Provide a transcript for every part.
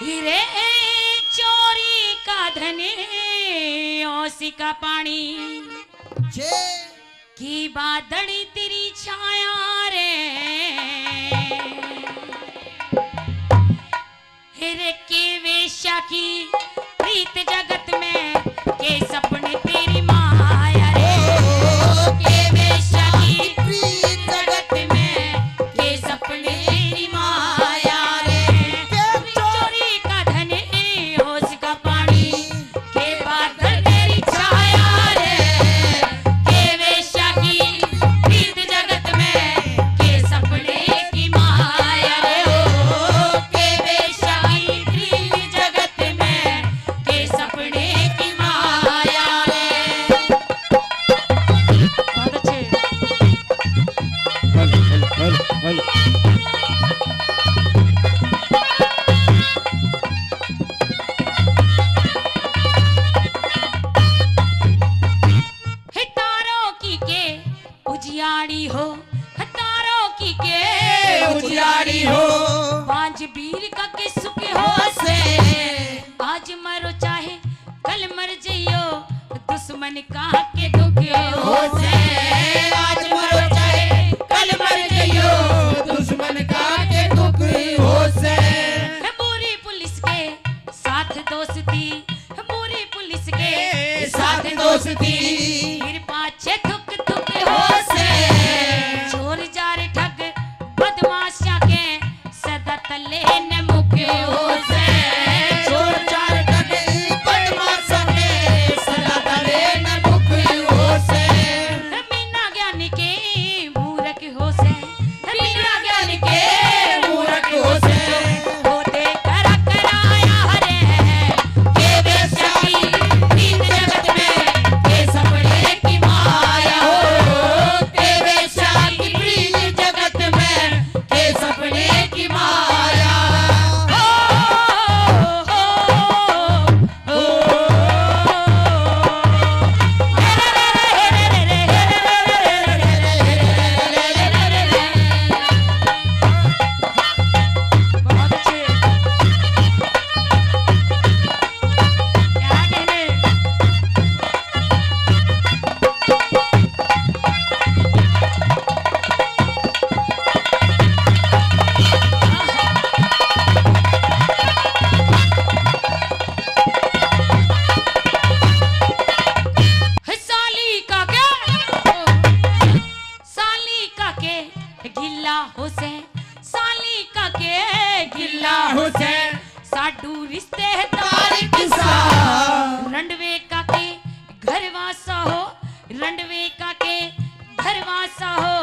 हीरे चोरी का धने ओसी का पानी की बादड़ी तेरी छाया रे हीरे के वेश्या की प्रीत जगत में के सपने तेरी माया रे के वेश्या की प्रीत जगत में के सपने तेरी माया रे चोरी का धन होश का पानी के बादल तेरी छाया रे के वेश्या की प्रीत जगत में के सपने की माया रे के वेश्या की प्रीत जगत में के सपने की माया रे। बहुत अच्छे। हितारों की के उजियाड़ी हो हितारों की के उजियाड़ी हो पांच बीर का के सुख हो से आज मरो चाहे कल मर जइयो दुश्मन का के दुख हो से आज मरो चाहे कल मर जइयो दुश्मन का के दुख हो से बुरी पुलिस के साथ दोस्ती बुरी पुलिस के साथ दोस्ती फिर पाछे थुक थुक हो से चोर जार ठग बदमाशा के सदा तले न मुख हो से चोर चार ठगे बदमाश के सदा तले न मुख हो से मीना ज्ञानी के मूर्ख हो से मीना ज्ञानी के मूर्ख हो से होते करा कराया हरे के वेश्या की प्रीत जगत में के सपने की माया हो के वेश्या की प्रीत जगत में के सपने की माया बहुत अच्छे क्या कहने साली का क्या साली का के गिल्ला हुसैन साली का के गिल्ला हुसैन साडू रिश्ते तारीख सा रंडवे का के घरवासा हो रंडवे का के घरवासा हो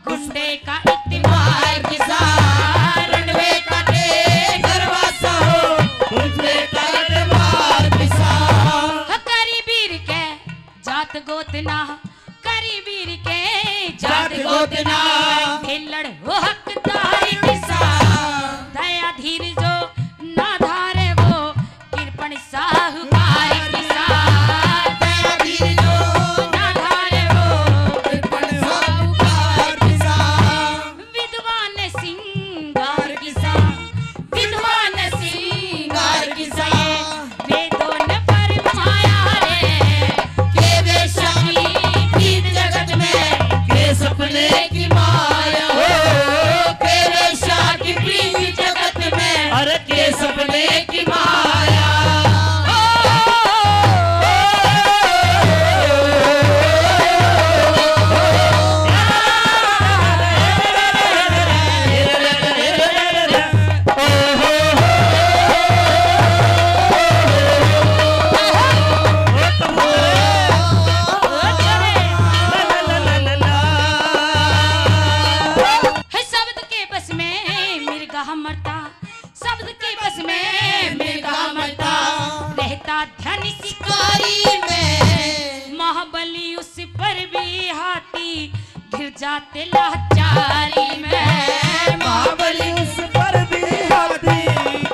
गुंडे का इत्तेमार किसा रणवे काटे घरवासा हो उनसे काट मार किसा करी बीर के जात गोतना करी बीर के जात गोतना भेलड़ हो हकदारी किसा दया धीर जो ना धारे वो कृपण साहुकार किसा दया धीर जो ना धारे वो कृपण साहुकार किसा विद्वान सिंगार किसा विद्वान सिंगार किसा वेदों ने फरमाया रे के वेश्या की प्रीत जगत में के सपने की माया हो के वेश्या की प्रीत जगत में अरे के सपने की माया है शब्द के बस में मिर्गा मरता शब्द के बस में मिर्गा मरता रहता ध्यान शिकारी में महाबली उस पर भी हाथी गिर जाते लाचारी में महाबली उस पर भी हाथी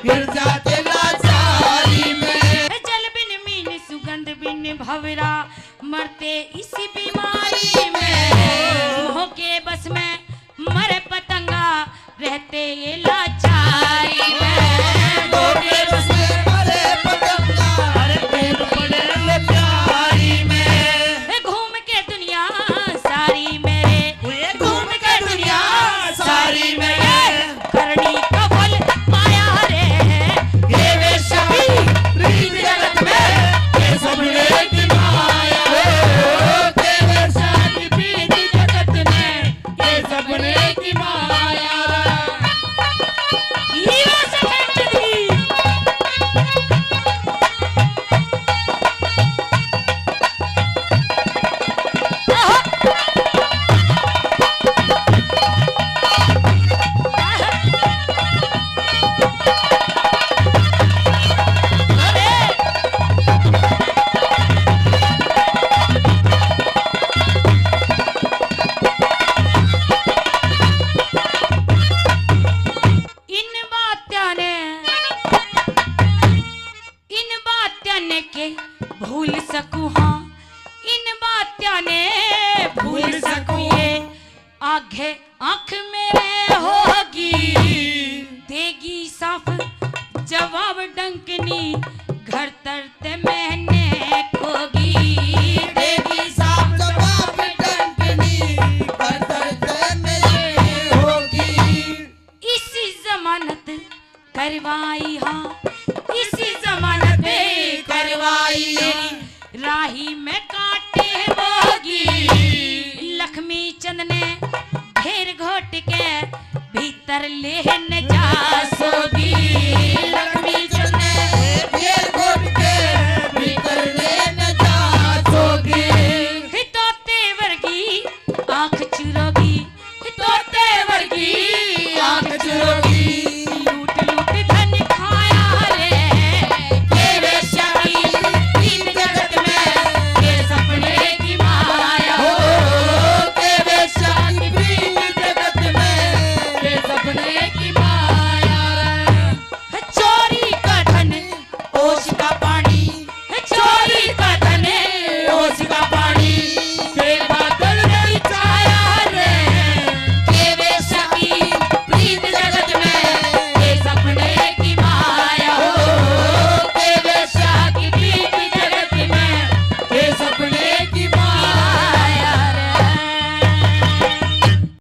गिर जाते लाचारी में जल बिन मीन सुगंध बिन भवरा मरते इसी बीमारी में मोह के बस में मर पतंगा रहते ये लाचारी में भूल सकूं हाँ इन बात्या ने भूल सकूं ये आगे आंख मेरे होगी देगी साफ जवाब डंकनी घर तरते मैंने खोगी देगी साफ जवाब डंकनी घर तरते मैंने होगी। इसी जमानत करवाई हाँ इसी जमानत करवाई राही में काटे होगी लक्ष्मी चंद ने ढेर घोट के भीतर लेन जा सोगी